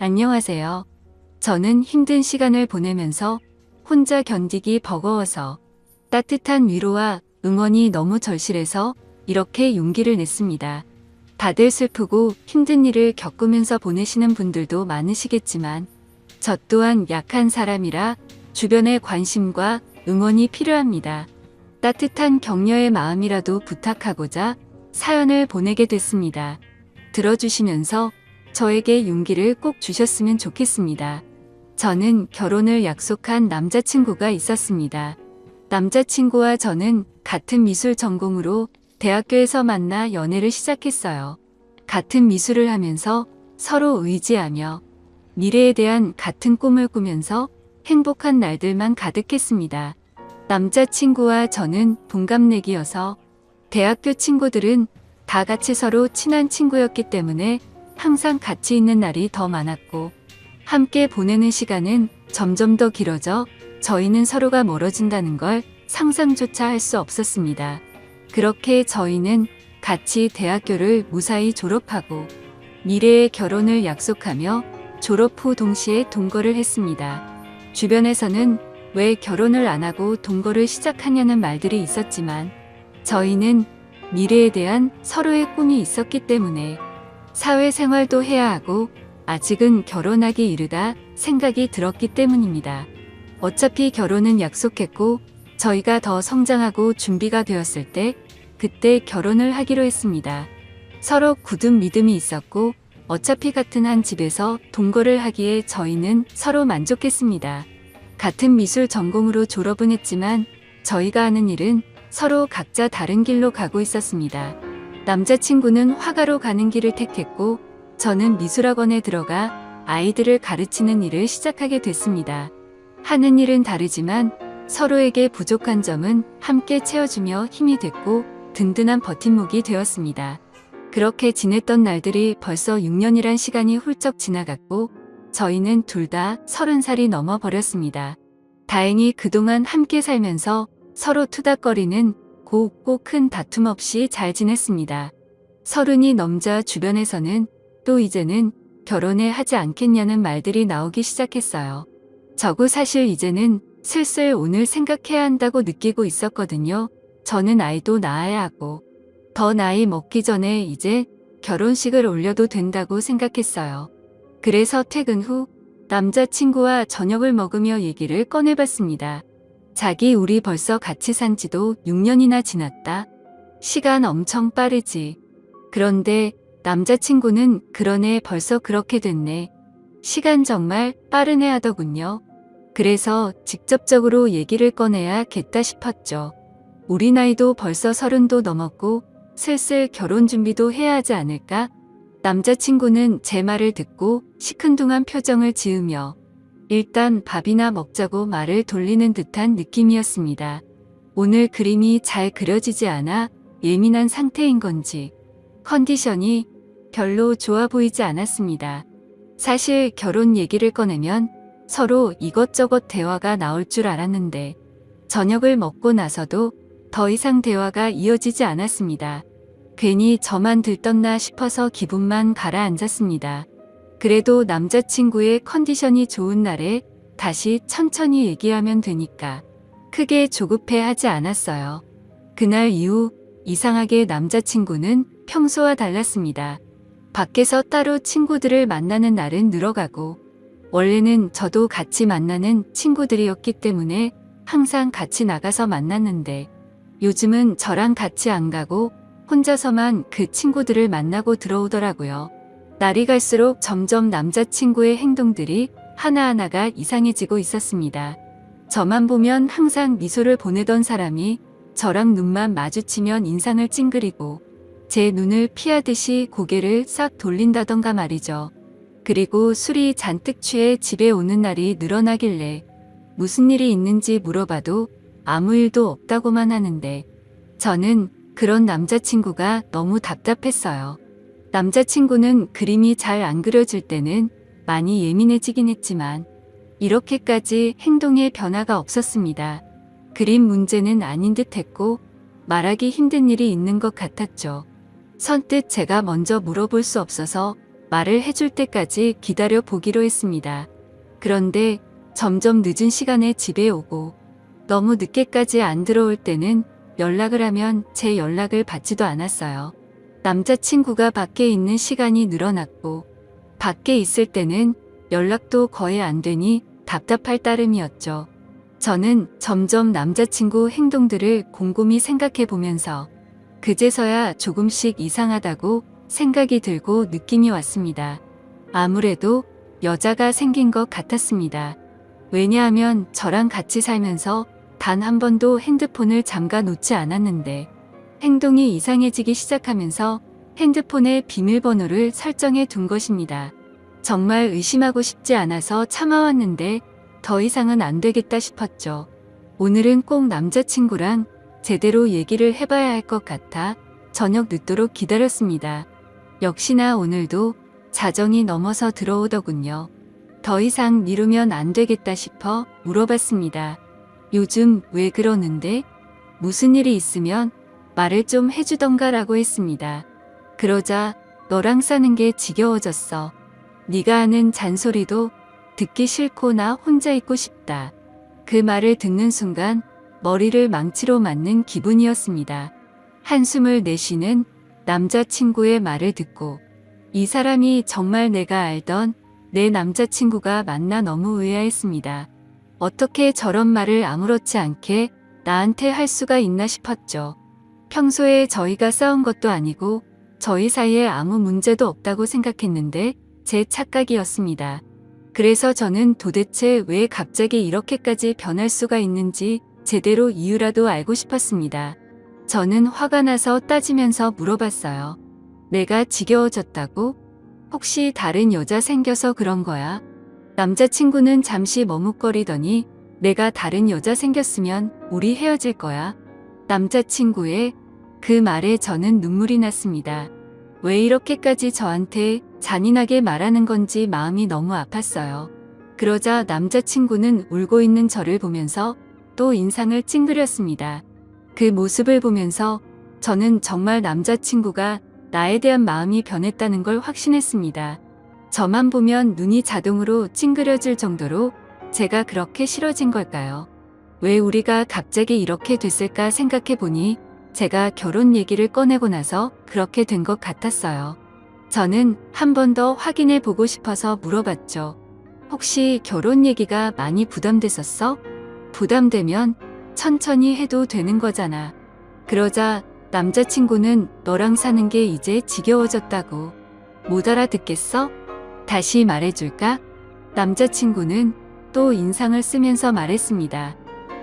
안녕하세요. 저는 힘든 시간을 보내면서 혼자 견디기 버거워서 따뜻한 위로와 응원이 너무 절실해서 이렇게 용기를 냈습니다. 다들 슬프고 힘든 일을 겪으면서 보내시는 분들도 많으시겠지만 저 또한 약한 사람이라 주변의 관심과 응원이 필요합니다. 따뜻한 격려의 마음이라도 부탁하고자 사연을 보내게 됐습니다. 들어주시면서 저에게 용기를 꼭 주셨으면 좋겠습니다. 저는 결혼을 약속한 남자친구가 있었습니다. 남자친구와 저는 같은 미술 전공으로 대학교에서 만나 연애를 시작했어요. 같은 미술을 하면서 서로 의지하며 미래에 대한 같은 꿈을 꾸면서 행복한 날들만 가득했습니다. 남자친구와 저는 동갑내기여서 대학교 친구들은 다 같이 서로 친한 친구였기 때문에 항상 같이 있는 날이 더 많았고 함께 보내는 시간은 점점 더 길어져 저희는 서로가 멀어진다는 걸 상상조차 할 수 없었습니다. 그렇게 저희는 같이 대학교를 무사히 졸업하고 미래의 결혼을 약속하며 졸업 후 동시에 동거를 했습니다. 주변에서는 왜 결혼을 안 하고 동거를 시작하냐는 말들이 있었지만 저희는 미래에 대한 서로의 꿈이 있었기 때문에 사회생활도 해야 하고 아직은 결혼하기 이르다 생각이 들었기 때문입니다. 어차피 결혼은 약속했고 저희가 더 성장하고 준비가 되었을 때 그때 결혼을 하기로 했습니다. 서로 굳은 믿음이 있었고 어차피 같은 한 집에서 동거를 하기에 저희는 서로 만족했습니다. 같은 미술 전공으로 졸업은 했지만 저희가 하는 일은 서로 각자 다른 길로 가고 있었습니다. 남자친구는 화가로 가는 길을 택했고 저는 미술학원에 들어가 아이들을 가르치는 일을 시작하게 됐습니다. 하는 일은 다르지만 서로에게 부족한 점은 함께 채워주며 힘이 됐고 든든한 버팀목이 되었습니다. 그렇게 지냈던 날들이 벌써 6년이란 시간이 훌쩍 지나갔고 저희는 둘 다 30살이 넘어버렸습니다. 다행히 그동안 함께 살면서 서로 투닥거리는 곱고 큰 다툼 없이 잘 지냈습니다. 30이 넘자 주변에서는 또 이제는 결혼해 하지 않겠냐는 말들이 나오기 시작했어요. 저도 사실 이제는 슬슬 오늘 생각해야 한다고 느끼고 있었거든요. 저는 아이도 낳아야 하고 더 나이 먹기 전에 이제 결혼식을 올려도 된다고 생각했어요. 그래서 퇴근 후 남자친구와 저녁을 먹으며 얘기를 꺼내봤습니다. 자기 우리 벌써 같이 산 지도 6년이나 지났다. 시간 엄청 빠르지. 그런데 남자친구는 그러네 벌써 그렇게 됐네. 시간 정말 빠르네 하더군요. 그래서 직접적으로 얘기를 꺼내야겠다 싶었죠. 우리 나이도 벌써 30도 넘었고 슬슬 결혼 준비도 해야 하지 않을까? 남자친구는 제 말을 듣고 시큰둥한 표정을 지으며 일단 밥이나 먹자고 말을 돌리는 듯한 느낌이었습니다. 오늘 그림이 잘 그려지지 않아 예민한 상태인 건지 컨디션이 별로 좋아 보이지 않았습니다. 사실 결혼 얘기를 꺼내면 서로 이것저것 대화가 나올 줄 알았는데 저녁을 먹고 나서도 더 이상 대화가 이어지지 않았습니다. 괜히 저만 들떴나 싶어서 기분만 가라앉았습니다. 그래도 남자친구의 컨디션이 좋은 날에 다시 천천히 얘기하면 되니까 크게 조급해하지 않았어요. 그날 이후 이상하게 남자친구는 평소와 달랐습니다. 밖에서 따로 친구들을 만나는 날은 늘어가고 원래는 저도 같이 만나는 친구들이었기 때문에 항상 같이 나가서 만났는데 요즘은 저랑 같이 안 가고 혼자서만 그 친구들을 만나고 들어오더라고요. 날이 갈수록 점점 남자친구의 행동들이 하나하나가 이상해지고 있었습니다. 저만 보면 항상 미소를 보내던 사람이 저랑 눈만 마주치면 인상을 찡그리고 제 눈을 피하듯이 고개를 싹 돌린다던가 말이죠. 그리고 술이 잔뜩 취해 집에 오는 날이 늘어나길래 무슨 일이 있는지 물어봐도 아무 일도 없다고만 하는데 저는 그런 남자친구가 너무 답답했어요. 남자친구는 그림이 잘 안 그려질 때는 많이 예민해지긴 했지만 이렇게까지 행동에 변화가 없었습니다. 그림 문제는 아닌 듯 했고 말하기 힘든 일이 있는 것 같았죠. 선뜻 제가 먼저 물어볼 수 없어서 말을 해줄 때까지 기다려 보기로 했습니다. 그런데 점점 늦은 시간에 집에 오고 너무 늦게까지 안 들어올 때는 연락을 하면 제 연락을 받지도 않았어요. 남자친구가 밖에 있는 시간이 늘어났고 밖에 있을 때는 연락도 거의 안 되니 답답할 따름이었죠. 저는 점점 남자친구 행동들을 곰곰이 생각해 보면서 그제서야 조금씩 이상하다고 생각이 들고 느낌이 왔습니다. 아무래도 여자가 생긴 것 같았습니다. 왜냐하면 저랑 같이 살면서 단 한 번도 핸드폰을 잠가 놓지 않았는데 행동이 이상해지기 시작하면서 핸드폰에 비밀번호를 설정해 둔 것입니다. 정말 의심하고 싶지 않아서 참아왔는데 더 이상은 안 되겠다 싶었죠. 오늘은 꼭 남자친구랑 제대로 얘기를 해봐야 할 것 같아 저녁 늦도록 기다렸습니다. 역시나 오늘도 자정이 넘어서 들어오더군요. 더 이상 미루면 안 되겠다 싶어 물어봤습니다. 요즘 왜 그러는데? 무슨 일이 있으면 말을 좀 해주던가 라고 했습니다. 그러자 너랑 사는 게 지겨워졌어. 네가 하는 잔소리도 듣기 싫고 나 혼자 있고 싶다. 그 말을 듣는 순간 머리를 망치로 맞는 기분이었습니다. 한숨을 내쉬는 남자친구의 말을 듣고 이 사람이 정말 내가 알던 내 남자친구가 맞나 너무 의아했습니다. 어떻게 저런 말을 아무렇지 않게 나한테 할 수가 있나 싶었죠. 평소에 저희가 싸운 것도 아니고 저희 사이에 아무 문제도 없다고 생각했는데 제 착각이었습니다. 그래서 저는 도대체 왜 갑자기 이렇게까지 변할 수가 있는지 제대로 이유라도 알고 싶었습니다. 저는 화가 나서 따지면서 물어봤어요. 내가 지겨워졌다고? 혹시 다른 여자 생겨서 그런 거야? 남자친구는 잠시 머뭇거리더니 내가 다른 여자 생겼으면 우리 헤어질 거야. 남자친구의 그 말에 저는 눈물이 났습니다. 왜 이렇게까지 저한테 잔인하게 말하는 건지 마음이 너무 아팠어요. 그러자 남자친구는 울고 있는 저를 보면서 또 인상을 찡그렸습니다. 그 모습을 보면서 저는 정말 남자친구가 나에 대한 마음이 변했다는 걸 확신했습니다. 저만 보면 눈이 자동으로 찡그려질 정도로 제가 그렇게 싫어진 걸까요? 왜 우리가 갑자기 이렇게 됐을까 생각해 보니 제가 결혼 얘기를 꺼내고 나서 그렇게 된 것 같았어요. 저는 한 번 더 확인해 보고 싶어서 물어봤죠. 혹시 결혼 얘기가 많이 부담됐었어? 부담되면 천천히 해도 되는 거잖아. 그러자 남자친구는 너랑 사는 게 이제 지겨워졌다고. 못 알아듣겠어? 다시 말해줄까? 남자친구는 또 인상을 쓰면서 말했습니다.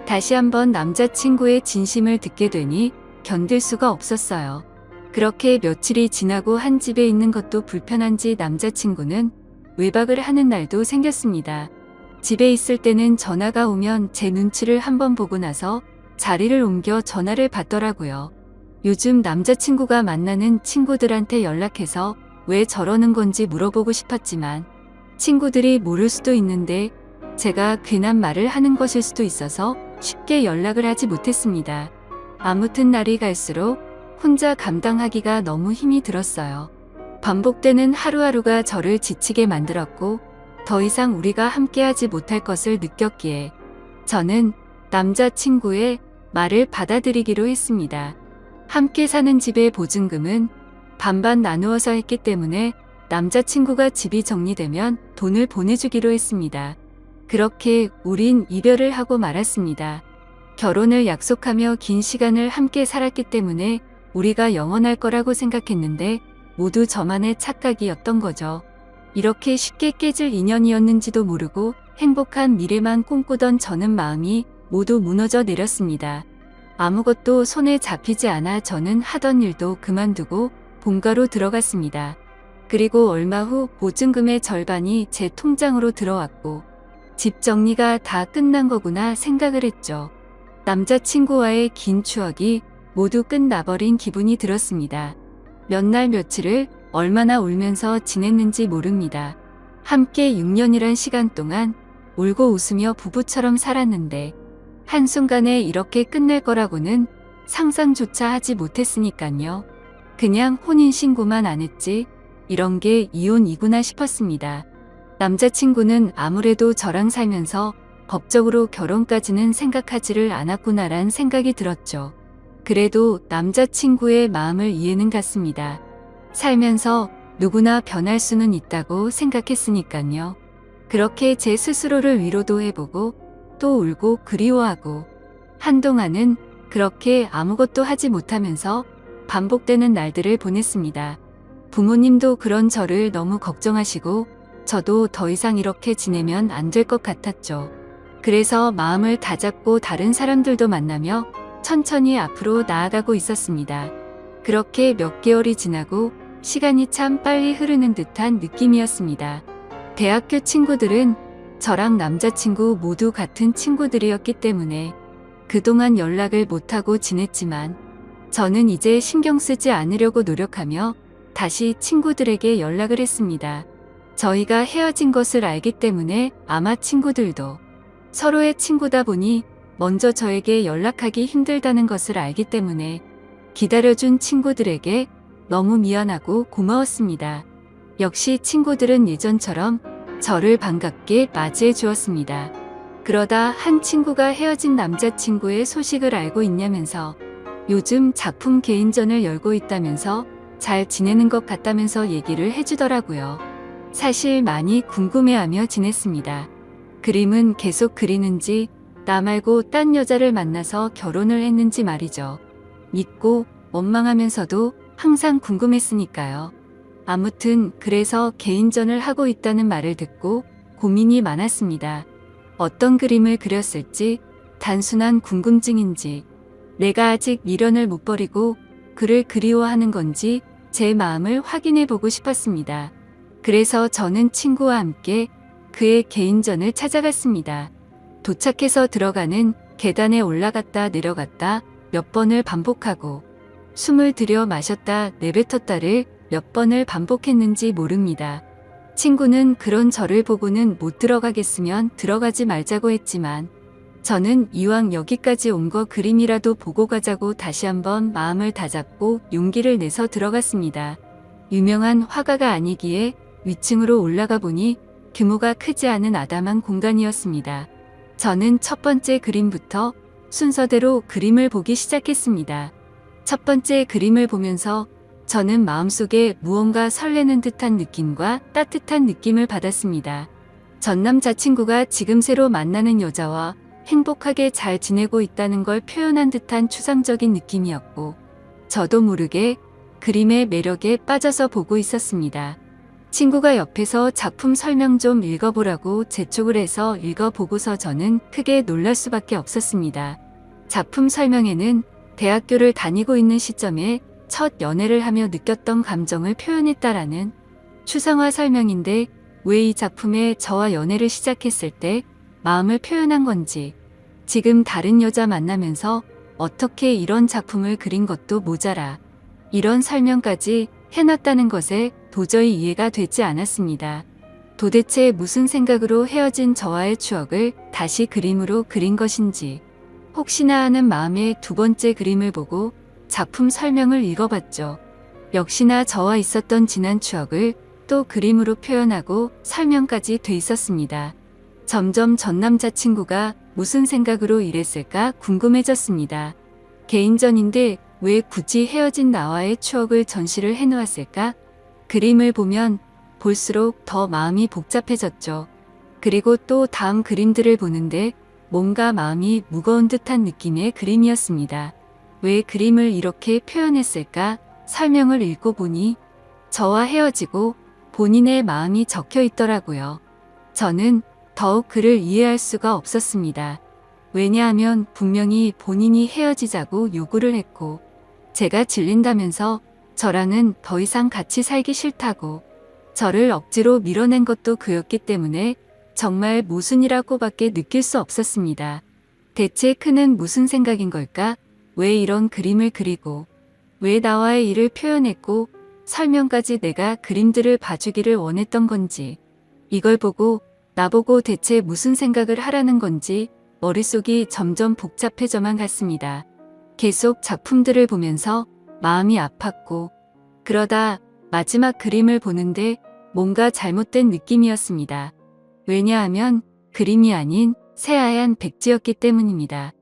다시 한번 남자친구의 진심을 듣게 되니 견딜 수가 없었어요. 그렇게 며칠이 지나고 한 집에 있는 것도 불편한지 남자친구는 외박을 하는 날도 생겼습니다. 집에 있을 때는 전화가 오면 제 눈치를 한번 보고 나서 자리를 옮겨 전화를 받더라고요. 요즘 남자친구가 만나는 친구들한테 연락해서 왜 저러는 건지 물어보고 싶었지만 친구들이 모를 수도 있는데 제가 괜한 말을 하는 것일 수도 있어서 쉽게 연락을 하지 못했습니다. 아무튼 날이 갈수록 혼자 감당하기가 너무 힘이 들었어요. 반복되는 하루하루가 저를 지치게 만들었고 더 이상 우리가 함께하지 못할 것을 느꼈기에 저는 남자친구의 말을 받아들이기로 했습니다. 함께 사는 집의 보증금은 반반 나누어서 했기 때문에 남자친구가 집이 정리되면 돈을 보내주기로 했습니다. 그렇게 우린 이별을 하고 말았습니다. 결혼을 약속하며 긴 시간을 함께 살았기 때문에 우리가 영원할 거라고 생각했는데 모두 저만의 착각이었던 거죠. 이렇게 쉽게 깨질 인연이었는지도 모르고 행복한 미래만 꿈꾸던 저는 마음이 모두 무너져 내렸습니다. 아무것도 손에 잡히지 않아 저는 하던 일도 그만두고 본가로 들어갔습니다. 그리고 얼마 후 보증금의 절반이 제 통장으로 들어왔고 집 정리가 다 끝난 거구나 생각을 했죠. 남자친구와의 긴 추억이 모두 끝나버린 기분이 들었습니다. 몇 날 며칠을 얼마나 울면서 지냈는지 모릅니다. 함께 6년이란 시간 동안 울고 웃으며 부부처럼 살았는데 한순간에 이렇게 끝날 거라고는 상상조차 하지 못했으니깐요. 그냥 혼인신고만 안 했지 이런 게 이혼이구나 싶었습니다. 남자친구는 아무래도 저랑 살면서 법적으로 결혼까지는 생각하지를 않았구나란 생각이 들었죠. 그래도 남자친구의 마음을 이해는 갔습니다. 살면서 누구나 변할 수는 있다고 생각했으니까요. 그렇게 제 스스로를 위로도 해보고 또 울고 그리워하고 한동안은 그렇게 아무것도 하지 못하면서 반복되는 날들을 보냈습니다. 부모님도 그런 저를 너무 걱정하시고 저도 더 이상 이렇게 지내면 안 될 것 같았죠. 그래서 마음을 다잡고 다른 사람들도 만나며 천천히 앞으로 나아가고 있었습니다. 그렇게 몇 개월이 지나고 시간이 참 빨리 흐르는 듯한 느낌이었습니다. 대학교 친구들은 저랑 남자친구 모두 같은 친구들이었기 때문에 그동안 연락을 못하고 지냈지만 저는 이제 신경 쓰지 않으려고 노력하며 다시 친구들에게 연락을 했습니다. 저희가 헤어진 것을 알기 때문에 아마 친구들도 서로의 친구다 보니 먼저 저에게 연락하기 힘들다는 것을 알기 때문에 기다려준 친구들에게 너무 미안하고 고마웠습니다. 역시 친구들은 예전처럼 저를 반갑게 맞이해 주었습니다. 그러다 한 친구가 헤어진 남자친구의 소식을 알고 있냐면서 요즘 작품 개인전을 열고 있다면서 잘 지내는 것 같다면서 얘기를 해주더라고요. 사실 많이 궁금해하며 지냈습니다. 그림은 계속 그리는지 나 말고 딴 여자를 만나서 결혼을 했는지 말이죠. 믿고 원망하면서도 항상 궁금했으니까요. 아무튼 그래서 개인전을 하고 있다는 말을 듣고 고민이 많았습니다. 어떤 그림을 그렸을지 단순한 궁금증인지 내가 아직 미련을 못 버리고 그를 그리워하는 건지 제 마음을 확인해 보고 싶었습니다. 그래서 저는 친구와 함께 그의 개인전을 찾아갔습니다. 도착해서 들어가는 계단에 올라갔다 내려갔다 몇 번을 반복하고 숨을 들여 마셨다 내뱉었다를 몇 번을 반복했는지 모릅니다. 친구는 그런 저를 보고는 못 들어가겠으면 들어가지 말자고 했지만 저는 이왕 여기까지 온 거 그림이라도 보고 가자고 다시 한번 마음을 다잡고 용기를 내서 들어갔습니다. 유명한 화가가 아니기에 위층으로 올라가 보니 규모가 크지 않은 아담한 공간이었습니다. 저는 첫 번째 그림부터 순서대로 그림을 보기 시작했습니다. 첫 번째 그림을 보면서 저는 마음속에 무언가 설레는 듯한 느낌과 따뜻한 느낌을 받았습니다. 전 남자친구가 지금 새로 만나는 여자와 행복하게 잘 지내고 있다는 걸 표현한 듯한 추상적인 느낌이었고 저도 모르게 그림의 매력에 빠져서 보고 있었습니다. 친구가 옆에서 작품 설명 좀 읽어보라고 재촉을 해서 읽어보고서 저는 크게 놀랄 수밖에 없었습니다. 작품 설명에는 대학교를 다니고 있는 시점에 첫 연애를 하며 느꼈던 감정을 표현했다라는 추상화 설명인데 왜 이 작품에 저와 연애를 시작했을 때 마음을 표현한 건지 지금 다른 여자 만나면서 어떻게 이런 작품을 그린 것도 모자라 이런 설명까지 해놨다는 것에 도저히 이해가 되지 않았습니다. 도대체 무슨 생각으로 헤어진 저와의 추억을 다시 그림으로 그린 것인지 혹시나 하는 마음에 두 번째 그림을 보고 작품 설명을 읽어봤죠. 역시나 저와 있었던 지난 추억을 또 그림으로 표현하고 설명까지 돼 있었습니다. 점점 전 남자친구가 무슨 생각으로 이랬을까 궁금해졌습니다. 개인전인데 왜 굳이 헤어진 나와의 추억을 전시를 해놓았을까? 그림을 보면 볼수록 더 마음이 복잡해졌죠. 그리고 또 다음 그림들을 보는데 뭔가 마음이 무거운 듯한 느낌의 그림이었습니다. 왜 그림을 이렇게 표현했을까? 설명을 읽고 보니 저와 헤어지고 본인의 마음이 적혀 있더라고요. 저는 더욱 그를 이해할 수가 없었습니다. 왜냐하면 분명히 본인이 헤어지자고 요구를 했고 제가 질린다면서 저랑은 더 이상 같이 살기 싫다고 저를 억지로 밀어낸 것도 그였기 때문에 정말 모순이라고밖에 느낄 수 없었습니다. 대체 그는 무슨 생각인 걸까? 왜 이런 그림을 그리고 왜 나와의 일을 표현했고 설명까지 내가 그림들을 봐주기를 원했던 건지 이걸 보고 나보고 대체 무슨 생각을 하라는 건지 머릿속이 점점 복잡해져만 갔습니다. 계속 작품들을 보면서 마음이 아팠고 그러다 마지막 그림을 보는데 뭔가 잘못된 느낌이었습니다. 왜냐하면 그림이 아닌 새하얀 백지였기 때문입니다.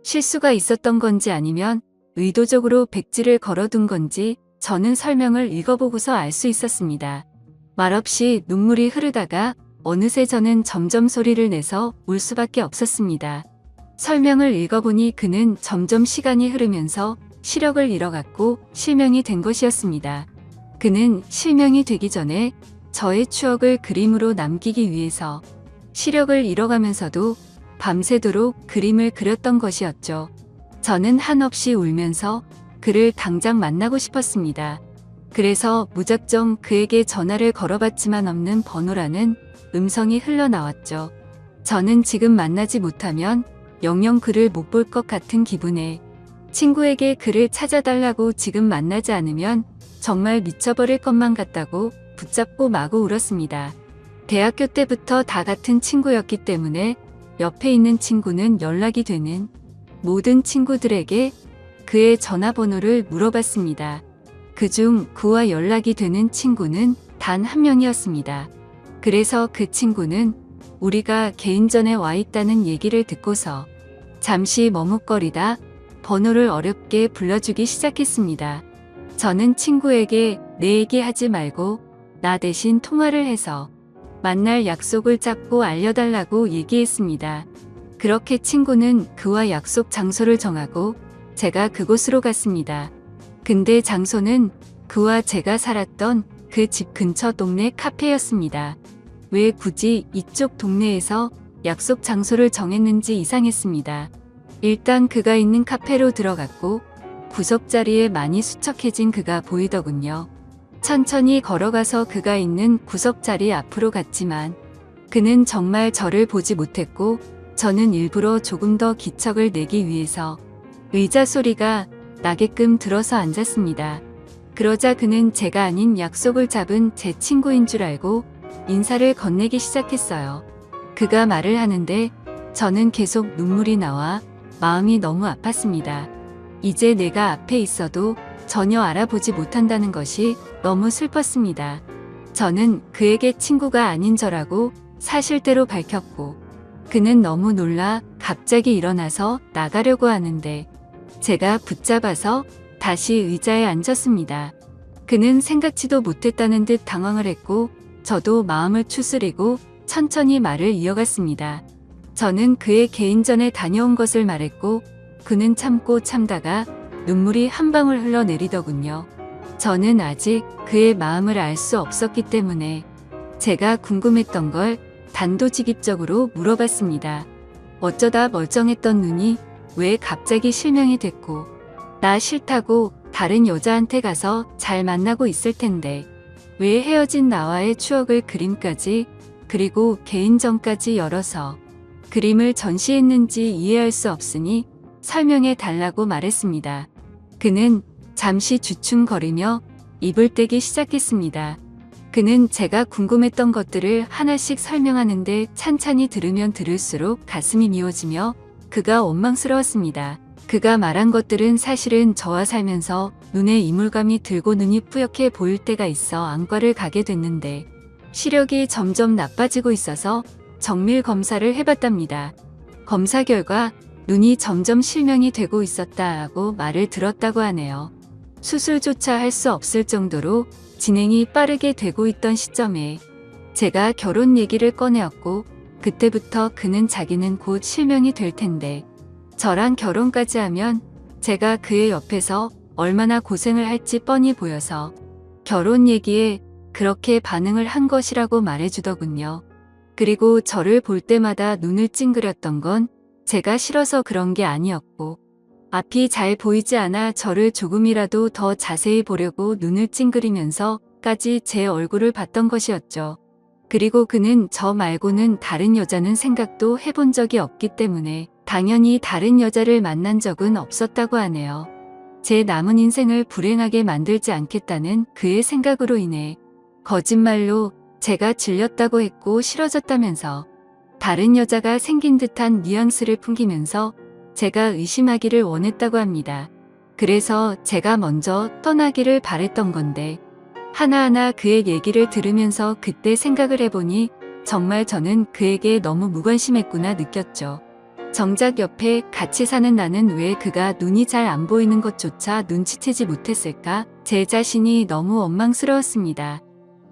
실수가 있었던 건지 아니면 의도적으로 백지를 걸어둔 건지 저는 설명을 읽어보고서 알 수 있었습니다. 말없이 눈물이 흐르다가 어느새 저는 점점 소리를 내서 울 수밖에 없었습니다. 설명을 읽어보니 그는 점점 시간이 흐르면서 시력을 잃어갔고 실명이 된 것이었습니다. 그는 실명이 되기 전에 저의 추억을 그림으로 남기기 위해서 시력을 잃어가면서도 밤새도록 그림을 그렸던 것이었죠. 저는 한없이 울면서 그를 당장 만나고 싶었습니다. 그래서 무작정 그에게 전화를 걸어봤지만 없는 번호라는 음성이 흘러나왔죠. 저는 지금 만나지 못하면 영영 그를 못 볼 것 같은 기분에 친구에게 그를 찾아달라고 지금 만나지 않으면 정말 미쳐버릴 것만 같다고 붙잡고 마구 울었습니다. 대학교 때부터 다 같은 친구였기 때문에 옆에 있는 친구는 연락이 되는 모든 친구들에게 그의 전화번호를 물어봤습니다. 그중 그와 연락이 되는 친구는 단 한 명이었습니다. 그래서 그 친구는 우리가 개인전에 와 있다는 얘기를 듣고서 잠시 머뭇거리다 번호를 어렵게 불러주기 시작했습니다. 저는 친구에게 내 얘기 하지 말고 나 대신 통화를 해서 만날 약속을 잡고 알려달라고 얘기했습니다. 그렇게 친구는 그와 약속 장소를 정하고 제가 그곳으로 갔습니다. 근데 장소는 그와 제가 살았던 그 집 근처 동네 카페였습니다. 왜 굳이 이쪽 동네에서 약속 장소를 정했는지 이상했습니다. 일단 그가 있는 카페로 들어갔고 구석자리에 많이 수척해진 그가 보이더군요. 천천히 걸어가서 그가 있는 구석자리 앞으로 갔지만 그는 정말 저를 보지 못했고 저는 일부러 조금 더 기척을 내기 위해서 의자 소리가 나게끔 들어서 앉았습니다. 그러자 그는 제가 아닌 약속을 잡은 제 친구인 줄 알고 인사를 건네기 시작했어요. 그가 말을 하는데 저는 계속 눈물이 나와 마음이 너무 아팠습니다. 이제 내가 앞에 있어도 전혀 알아보지 못한다는 것이 너무 슬펐습니다. 저는 그에게 친구가 아닌 저라고 사실대로 밝혔고 그는 너무 놀라 갑자기 일어나서 나가려고 하는데 제가 붙잡아서 다시 의자에 앉았습니다. 그는 생각지도 못했다는 듯 당황을 했고 저도 마음을 추스리고 천천히 말을 이어갔습니다. 저는 그의 개인전에 다녀온 것을 말했고 그는 참고 참다가 눈물이 한 방울 흘러내리더군요. 저는 아직 그의 마음을 알 수 없었기 때문에 제가 궁금했던 걸 단도직입적으로 물어봤습니다. 어쩌다 멀쩡했던 눈이 왜 갑자기 실명이 됐고 나 싫다고 다른 여자한테 가서 잘 만나고 있을 텐데 왜 헤어진 나와의 추억을 그림까지 그리고 개인전까지 열어서 그림을 전시했는지 이해할 수 없으니 설명해 달라고 말했습니다. 그는 잠시 주춤거리며 입을 떼기 시작했습니다. 그는 제가 궁금했던 것들을 하나씩 설명하는데 찬찬히 들으면 들을수록 가슴이 미어지며 그가 원망스러웠습니다. 그가 말한 것들은 사실은 저와 살면서 눈에 이물감이 들고 눈이 뿌옇게 보일 때가 있어 안과를 가게 됐는데 시력이 점점 나빠지고 있어서 정밀 검사를 해봤답니다. 검사 결과 눈이 점점 실명이 되고 있었다고 말을 들었다고 하네요. 수술조차 할 수 없을 정도로 진행이 빠르게 되고 있던 시점에 제가 결혼 얘기를 꺼내었고 그때부터 그는 자기는 곧 실명이 될 텐데 저랑 결혼까지 하면 제가 그의 옆에서 얼마나 고생을 할지 뻔히 보여서 결혼 얘기에 그렇게 반응을 한 것이라고 말해주더군요. 그리고 저를 볼 때마다 눈을 찡그렸던 건 제가 싫어서 그런 게 아니었고 앞이 잘 보이지 않아 저를 조금이라도 더 자세히 보려고 눈을 찡그리면서까지 제 얼굴을 봤던 것이었죠. 그리고 그는 저 말고는 다른 여자는 생각도 해본 적이 없기 때문에 당연히 다른 여자를 만난 적은 없었다고 하네요. 제 남은 인생을 불행하게 만들지 않겠다는 그의 생각으로 인해 거짓말로 제가 질렸다고 했고 싫어졌다면서 다른 여자가 생긴 듯한 뉘앙스를 풍기면서 제가 의심하기를 원했다고 합니다. 그래서 제가 먼저 떠나기를 바랬던 건데 하나하나 그의 얘기를 들으면서 그때 생각을 해보니 정말 저는 그에게 너무 무관심했구나 느꼈죠. 정작 옆에 같이 사는 나는 왜 그가 눈이 잘 안 보이는 것조차 눈치채지 못했을까? 제 자신이 너무 원망스러웠습니다.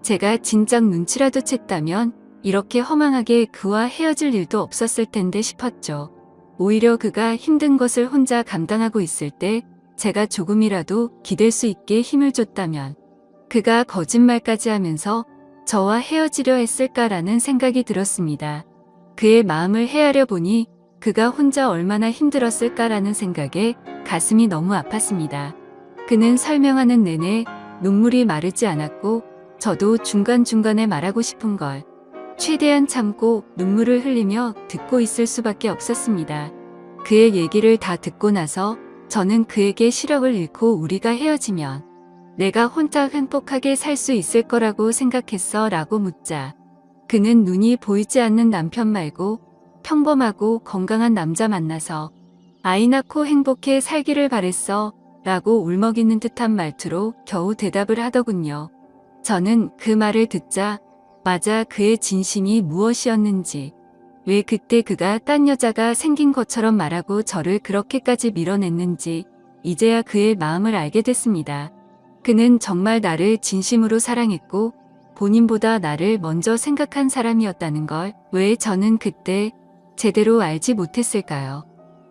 제가 진작 눈치라도 챘다면 이렇게 허망하게 그와 헤어질 일도 없었을 텐데 싶었죠. 오히려 그가 힘든 것을 혼자 감당하고 있을 때 제가 조금이라도 기댈 수 있게 힘을 줬다면 그가 거짓말까지 하면서 저와 헤어지려 했을까라는 생각이 들었습니다. 그의 마음을 헤아려 보니 그가 혼자 얼마나 힘들었을까라는 생각에 가슴이 너무 아팠습니다. 그는 설명하는 내내 눈물이 마르지 않았고 저도 중간중간에 말하고 싶은 걸 최대한 참고 눈물을 흘리며 듣고 있을 수밖에 없었습니다. 그의 얘기를 다 듣고 나서 저는 그에게 시력을 잃고 우리가 헤어지면 내가 혼자 행복하게 살 수 있을 거라고 생각했어 라고 묻자 그는 눈이 보이지 않는 남편 말고 평범하고 건강한 남자 만나서 아이 낳고 행복해 살기를 바랬어 라고 울먹이는 듯한 말투로 겨우 대답을 하더군요. 저는 그 말을 듣자 맞아 그의 진심이 무엇이었는지 왜 그때 그가 딴 여자가 생긴 것처럼 말하고 저를 그렇게까지 밀어냈는지 이제야 그의 마음을 알게 됐습니다. 그는 정말 나를 진심으로 사랑했고 본인보다 나를 먼저 생각한 사람이었다는 걸 왜 저는 그때 제대로 알지 못했을까요?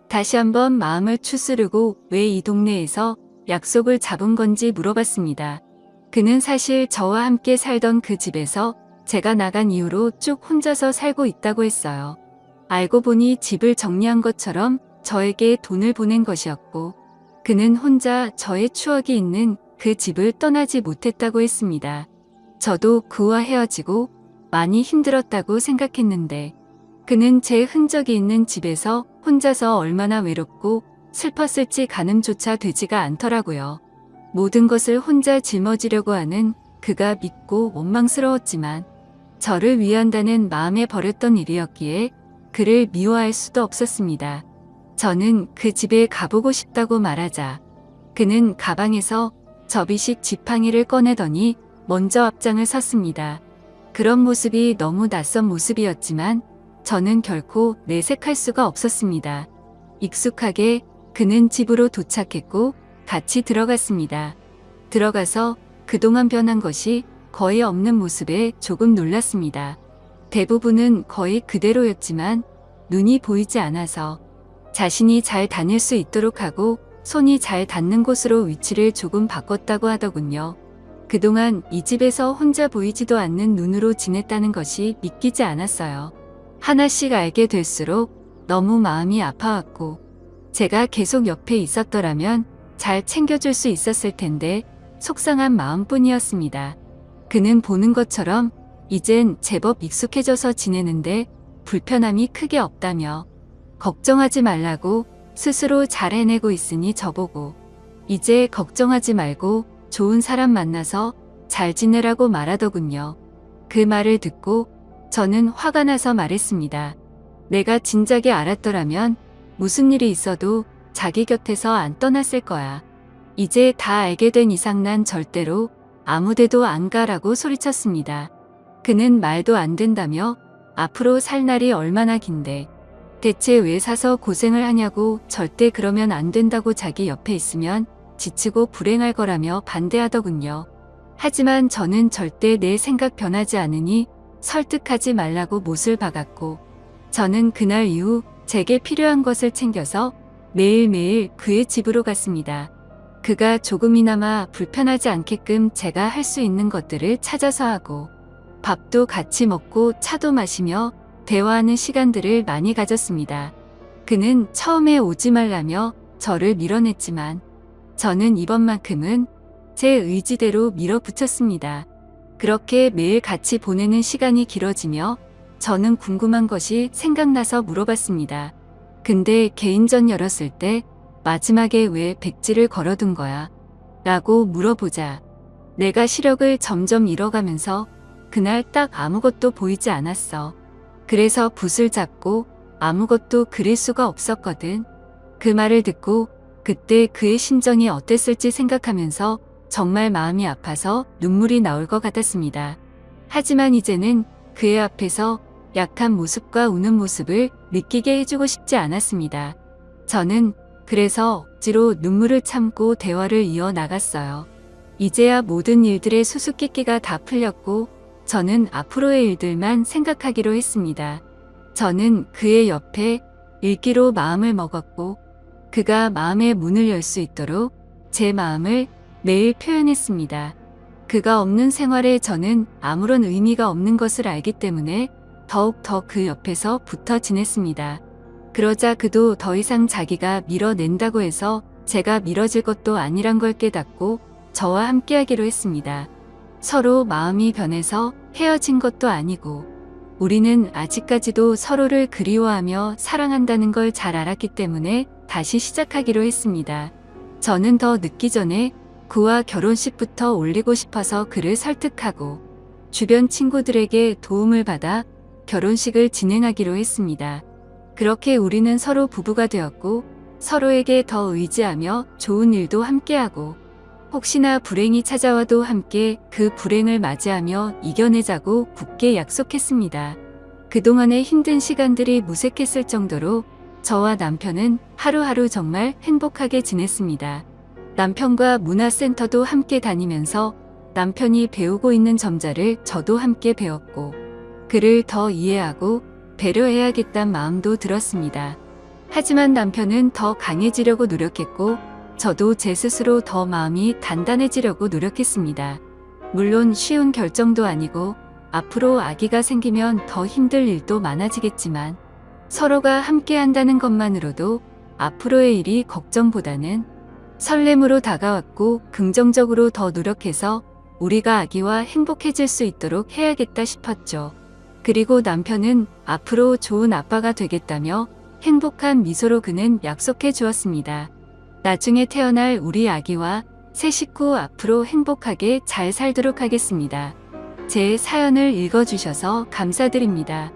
다시 한번 마음을 추스르고 왜 이 동네에서 약속을 잡은 건지 물어봤습니다. 그는 사실 저와 함께 살던 그 집에서 제가 나간 이후로 쭉 혼자서 살고 있다고 했어요. 알고 보니 집을 정리한 것처럼 저에게 돈을 보낸 것이었고 그는 혼자 저의 추억이 있는 그 집을 떠나지 못했다고 했습니다. 저도 그와 헤어지고 많이 힘들었다고 생각했는데 그는 제 흔적이 있는 집에서 혼자서 얼마나 외롭고 슬펐을지 가늠조차 되지가 않더라고요. 모든 것을 혼자 짊어지려고 하는 그가 믿고 원망스러웠지만 저를 위한다는 마음에 버렸던 일이었기에 그를 미워할 수도 없었습니다. 저는 그 집에 가보고 싶다고 말하자 그는 가방에서 접이식 지팡이를 꺼내더니 먼저 앞장을 섰습니다. 그런 모습이 너무 낯선 모습이었지만 저는 결코 내색할 수가 없었습니다. 익숙하게 그는 집으로 도착했고 같이 들어갔습니다. 들어가서 그동안 변한 것이 거의 없는 모습에 조금 놀랐습니다. 대부분은 거의 그대로였지만 눈이 보이지 않아서 자신이 잘 다닐 수 있도록 하고 손이 잘 닿는 곳으로 위치를 조금 바꿨다고 하더군요. 그동안 이 집에서 혼자 보이지도 않는 눈으로 지냈다는 것이 믿기지 않았어요. 하나씩 알게 될수록 너무 마음이 아파왔고 제가 계속 옆에 있었더라면 잘 챙겨줄 수 있었을 텐데 속상한 마음뿐이었습니다. 그는 보는 것처럼 이젠 제법 익숙해져서 지내는데 불편함이 크게 없다며 걱정하지 말라고 스스로 잘 해내고 있으니 저보고 이제 걱정하지 말고 좋은 사람 만나서 잘 지내라고 말하더군요. 그 말을 듣고 저는 화가 나서 말했습니다. 내가 진작에 알았더라면 무슨 일이 있어도 자기 곁에서 안 떠났을 거야. 이제 다 알게 된 이상 난 절대로 아무데도 안 가라고 소리쳤습니다. 그는 말도 안 된다며 앞으로 살 날이 얼마나 긴데 대체 왜 사서 고생을 하냐고 절대 그러면 안 된다고 자기 옆에 있으면 지치고 불행할 거라며 반대하더군요. 하지만 저는 절대 내 생각 변하지 않으니 설득하지 말라고 못을 박았고 저는 그날 이후 제게 필요한 것을 챙겨서 매일매일 그의 집으로 갔습니다. 그가 조금이나마 불편하지 않게끔 제가 할 수 있는 것들을 찾아서 하고 밥도 같이 먹고 차도 마시며 대화하는 시간들을 많이 가졌습니다. 그는 처음에 오지 말라며 저를 밀어냈지만 저는 이번만큼은 제 의지대로 밀어붙였습니다. 그렇게 매일 같이 보내는 시간이 길어지며 저는 궁금한 것이 생각나서 물어봤습니다. 근데 개인전 열었을 때 마지막에 왜 백지를 걸어둔 거야? 라고 물어보자 내가 시력을 점점 잃어가면서 그날 딱 아무것도 보이지 않았어. 그래서 붓을 잡고 아무것도 그릴 수가 없었거든. 그 말을 듣고 그때 그의 심정이 어땠을지 생각하면서 정말 마음이 아파서 눈물이 나올 것 같았습니다. 하지만 이제는 그의 앞에서 약한 모습과 우는 모습을 느끼게 해주고 싶지 않았습니다. 저는 그래서 억지로 눈물을 참고 대화를 이어나갔어요. 이제야 모든 일들의 수수께끼가 다 풀렸고 저는 앞으로의 일들만 생각하기로 했습니다. 저는 그의 옆에 읽기로 마음을 먹었고 그가 마음의 문을 열 수 있도록 제 마음을 매일 표현했습니다. 그가 없는 생활에 저는 아무런 의미가 없는 것을 알기 때문에 더욱 더 그 옆에서 붙어 지냈습니다. 그러자 그도 더 이상 자기가 밀어낸다고 해서 제가 밀어질 것도 아니란 걸 깨닫고 저와 함께하기로 했습니다. 서로 마음이 변해서 헤어진 것도 아니고 우리는 아직까지도 서로를 그리워하며 사랑한다는 걸 잘 알았기 때문에 다시 시작하기로 했습니다. 저는 더 늦기 전에 그와 결혼식부터 올리고 싶어서 그를 설득하고 주변 친구들에게 도움을 받아 결혼식을 진행하기로 했습니다. 그렇게 우리는 서로 부부가 되었고 서로에게 더 의지하며 좋은 일도 함께하고 혹시나 불행이 찾아와도 함께 그 불행을 맞이하며 이겨내자고 굳게 약속했습니다. 그동안의 힘든 시간들이 무색했을 정도로 저와 남편은 하루하루 정말 행복하게 지냈습니다. 남편과 문화센터도 함께 다니면서 남편이 배우고 있는 점자를 저도 함께 배웠고 그를 더 이해하고 배려해야겠다는 마음도 들었습니다. 하지만 남편은 더 강해지려고 노력했고 저도 제 스스로 더 마음이 단단해지려고 노력했습니다. 물론 쉬운 결정도 아니고 앞으로 아기가 생기면 더 힘들 일도 많아지겠지만 서로가 함께 한다는 것만으로도 앞으로의 일이 걱정보다는 설렘으로 다가왔고 긍정적으로 더 노력해서 우리가 아기와 행복해질 수 있도록 해야겠다 싶었죠. 그리고 남편은 앞으로 좋은 아빠가 되겠다며 행복한 미소로 그는 약속해 주었습니다. 나중에 태어날 우리 아기와 새 식구 앞으로 행복하게 잘 살도록 하겠습니다. 제 사연을 읽어주셔서 감사드립니다.